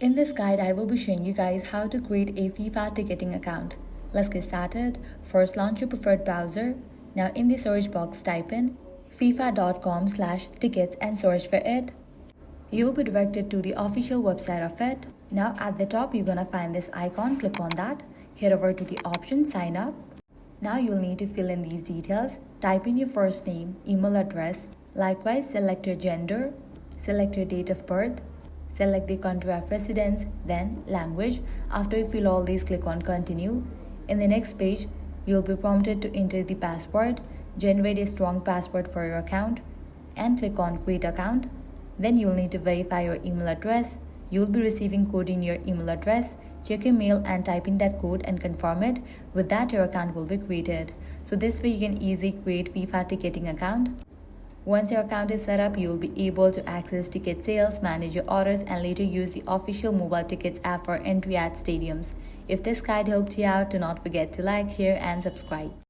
In this guide, I will be showing you guys how to create a FIFA ticketing account. Let's get started. First, launch your preferred browser. Now in the search box, type in fifa.com/tickets and search for it. You'll be directed to the official website of it. Now at the top, you're gonna find this icon. Click on that. Head over to the option sign up. Now you'll need to fill in these details. Type in your first name, email address. Likewise, select your gender, select your date of birth, select the country of residence, then language. After you fill all these, click on continue. In the next page, you'll be prompted to enter the password. Generate a strong password for your account and click on create account. Then you'll need to verify your email address. You'll be receiving code in your email address. Check your mail and type in that code and confirm it. With that, your account will be created. So this way you can easily create FIFA ticketing account. Once your account is set up, you will be able to access ticket sales, manage your orders, and later use the official mobile tickets app for entry at stadiums. If this guide helped you out, do not forget to like, share, and subscribe.